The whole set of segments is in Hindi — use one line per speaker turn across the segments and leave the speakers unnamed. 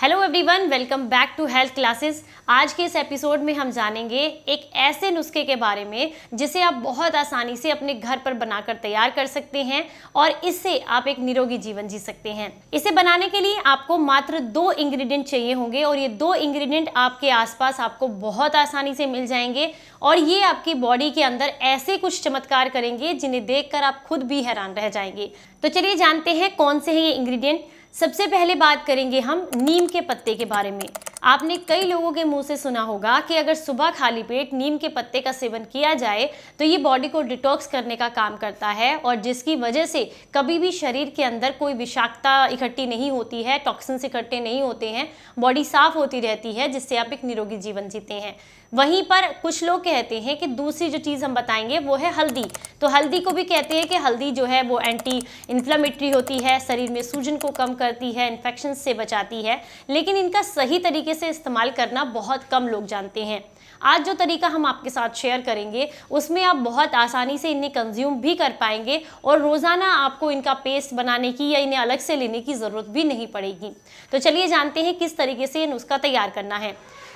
Hello everyone, welcome back to health classes. आज के इस एपिसोड में हम जानेंगे एक ऐसे नुस्खे के बारे में जिसे आप बहुत आसानी से अपने घर पर बनाकर तैयार कर सकते हैं और इससे आप एक निरोगी जीवन जी सकते हैं। इसे बनाने के लिए आपको मात्र 2 इंग्रेडिएंट चाहिए होंगे और ये 2 इंग्रेडिएंट आपके आसपास आपको बहुत आसानी से मिल जाएंगे और ये आपकी बॉडी के अंदर ऐसे कुछ चमत्कार करेंगे जिन्हें देखकर आप खुद भी हैरान रह जाएंगे। तो चलिए जानते हैं कौन से हैं ये इंग्रेडिएंट। सबसे पहले बात करेंगे हम नीम के पत्ते के बारे में। आपने कई लोगों के मुंह से सुना होगा कि अगर सुबह खाली पेट नीम के पत्ते का सेवन किया जाए तो ये बॉडी को डिटॉक्स करने का काम करता है और जिसकी वजह से कभी भी शरीर के अंदर कोई विषाक्तता इकट्ठी नहीं होती है, टॉक्सिन्स इकट्ठे नहीं होते हैं, बॉडी साफ होती रहती है, जिससे आप एक निरोगी जीवन जीते हैं। वहीं पर कुछ लोग कहते हैं कि दूसरी जो चीज़ हम बताएंगे वो है हल्दी। तो हल्दी को भी कहते हैं कि हल्दी जो है वो एंटी इन्फ्लेमेटरी होती है, शरीर में सूजन को कम करती है, इन्फेक्शन से बचाती है, लेकिन इनका सही तरीके से इस्तेमाल करना बहुत कम लोग जानते हैं। आज जो तरीका हम आपके साथ शेयर करेंगे उसमें आप बहुत आसानी से इन्हें कंज्यूम भी कर पाएंगे और रोज़ाना आपको इनका पेस्ट बनाने की या इन्हें अलग से लेने की ज़रूरत भी नहीं पड़ेगी। तो चलिए जानते हैं किस तरीके से नुस्खा तैयार करना है।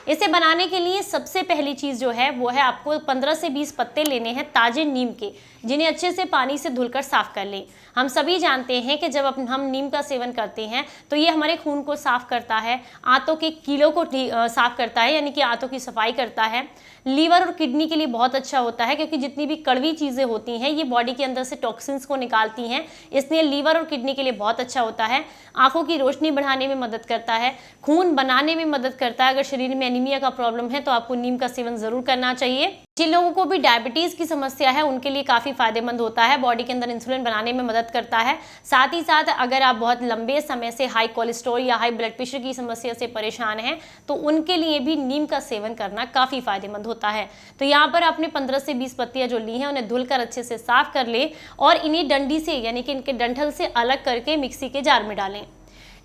इसे बनाने के लिए सबसे पहली चीज़ जो है वो है आपको 15 से 20 पत्ते लेने हैं ताजे नीम के, जिन्हें अच्छे से पानी से धुलकर साफ़ कर लें। हम सभी जानते हैं कि जब हम नीम का सेवन करते हैं तो ये हमारे खून को साफ़ करता है, आंतों के कीलों को साफ़ करता है, यानी कि आंतों की सफाई करता है। लीवर और किडनी के लिए बहुत अच्छा होता है क्योंकि जितनी भी कड़वी चीज़ें होती हैं ये बॉडी के अंदर से टॉक्सिन्स को निकालती हैं, इसलिए लीवर और किडनी के लिए बहुत अच्छा होता है। आंखों की रोशनी बढ़ाने में मदद करता है, खून बनाने में मदद करता है। अगर शरीर में एनीमिया का प्रॉब्लम है तो आपको नीम का सेवन ज़रूर करना चाहिए। जिन लोगों को भी डायबिटीज़ की समस्या है उनके लिए काफ़ी फायदेमंद होता है, बॉडी के अंदर इंसुलिन बनाने में मदद करता है। साथ ही साथ अगर आप बहुत लंबे समय से हाई कोलेस्ट्रॉल या हाई ब्लड प्रेशर की समस्या से परेशान हैं तो उनके लिए भी नीम का सेवन करना काफ़ी फायदेमंद होता है। तो यहाँ पर आपने 15 से 20 पत्तियाँ जो ली हैं उन्हें धुलकर अच्छे से साफ कर लें और इन्हें डंडी से यानी कि इनके डंठल से अलग करके मिक्सी के जार में डालें।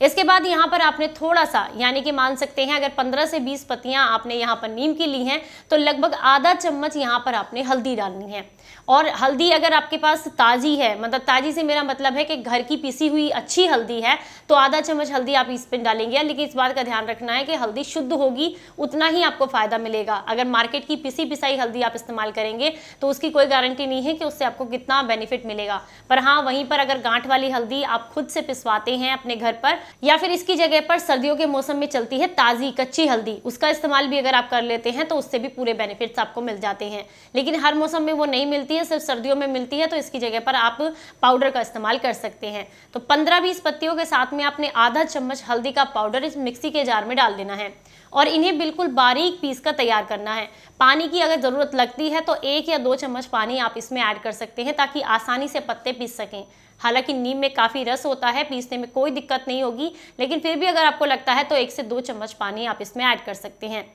इसके बाद यहाँ पर आपने थोड़ा सा, यानी कि मान सकते हैं अगर 15 से 20 पत्तियाँ आपने यहाँ पर नीम की ली हैं तो लगभग आधा चम्मच यहाँ पर आपने हल्दी डालनी है। और हल्दी अगर आपके पास ताज़ी है, मतलब ताज़ी से मेरा मतलब है कि घर की पिसी हुई अच्छी हल्दी है, तो आधा चम्मच हल्दी आप इस पर डालेंगे। लेकिन इस बात का ध्यान रखना है कि हल्दी शुद्ध होगी, उतना ही आपको फ़ायदा मिलेगा। अगर मार्केट की पिसी पिसाई हल्दी आप इस्तेमाल करेंगे तो उसकी कोई गारंटी नहीं है कि उससे आपको कितना बेनिफिट मिलेगा। पर हाँ, वहीं पर अगर गांठ वाली हल्दी आप खुद से पिसवाते हैं अपने घर पर, या फिर इसकी जगह पर सर्दियों के मौसम में चलती है ताज़ी कच्ची हल्दी, उसका इस्तेमाल भी अगर आप कर लेते हैं तो उससे भी पूरे बेनिफिट्स आपको मिल जाते हैं। लेकिन हर मौसम में वो नहीं मिलती है, सिर्फ सर्दियों में मिलती है, तो इसकी जगह पर आप पाउडर का इस्तेमाल कर सकते हैं। तो 15-20 पत्तियों के साथ में आपने आधा चम्मच हल्दी का पाउडर इस मिक्सी के जार में डाल देना है और इन्हें बिल्कुल बारीक पीस कर तैयार करना है। पानी की अगर ज़रूरत लगती है तो 1 या 2 चम्मच पानी आप इसमें ऐड कर सकते हैं ताकि आसानी से पत्ते पीस सकें। हालांकि नीम में काफ़ी रस होता है, पीसने में कोई दिक्कत नहीं होगी, लेकिन फिर भी अगर आपको लगता है तो 1 से 2 चम्मच पानी आप इसमें ऐड कर सकते हैं।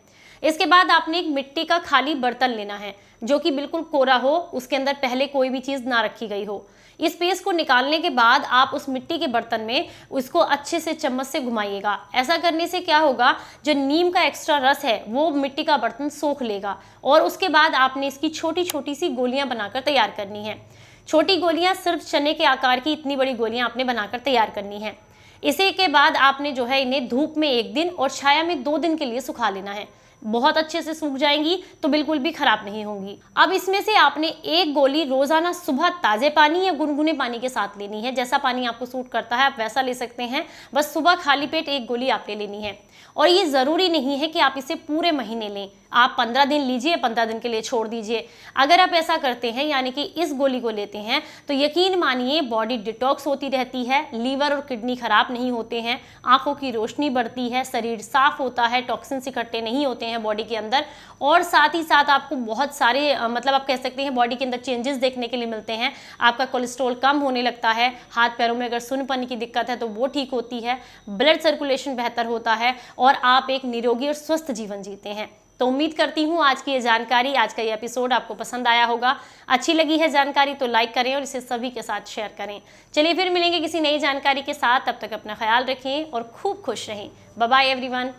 इसके बाद आपने एक मिट्टी का खाली बर्तन लेना है जो कि बिल्कुल कोरा हो, उसके अंदर पहले कोई भी चीज़ ना रखी गई हो। इस पेस्ट को निकालने के बाद आप उस मिट्टी के बर्तन में उसको अच्छे से चम्मच से घुमाइएगा। ऐसा करने से क्या होगा, जो नीम का एक्स्ट्रा रस है वो मिट्टी का बर्तन सोख लेगा और उसके बाद आपने इसकी छोटी छोटी सी गोलियां बनाकर तैयार करनी है। छोटी गोलियां, सिर्फ चने के आकार की इतनी बड़ी गोलियां आपने बनाकर तैयार करनी है। इसी के बाद आपने जो है इन्हें धूप में 1 दिन और छाया में 2 दिन के लिए सुखा लेना है। बहुत अच्छे से सूख जाएंगी तो बिल्कुल भी खराब नहीं होंगी। अब इसमें से आपने 1 गोली रोजाना सुबह ताजे पानी या गुनगुने पानी के साथ लेनी है। जैसा पानी आपको सूट करता है आप वैसा ले सकते हैं, बस सुबह खाली पेट 1 गोली आपने लेनी है। और ये ज़रूरी नहीं है कि आप इसे पूरे महीने लें, आप 15 दिन लीजिए, 15 दिन के लिए छोड़ दीजिए। अगर आप ऐसा करते हैं यानी कि इस गोली को लेते हैं तो यकीन मानिए बॉडी डिटॉक्स होती रहती है, लीवर और किडनी खराब नहीं होते हैं, आंखों की रोशनी बढ़ती है, शरीर साफ होता है, टॉक्सिन्स इकट्ठे नहीं होते हैं बॉडी के अंदर, और साथ ही साथ आपको बहुत सारे मतलब आप कह सकते हैं बॉडी के अंदर चेंजेस देखने के लिए मिलते हैं। आपका कोलेस्ट्रॉल कम होने लगता है, हाथ पैरों में अगर सुन्नपन की दिक्कत है तो वो ठीक होती है, ब्लड सर्कुलेशन बेहतर होता है और आप एक निरोगी और स्वस्थ जीवन जीते हैं। तो उम्मीद करती हूँ आज की ये जानकारी, आज का ये एपिसोड आपको पसंद आया होगा। अच्छी लगी है जानकारी तो लाइक करें और इसे सभी के साथ शेयर करें। चलिए फिर मिलेंगे किसी नई जानकारी के साथ, तब तक अपना ख्याल रखें और खूब खुश रहें। Bye bye everyone.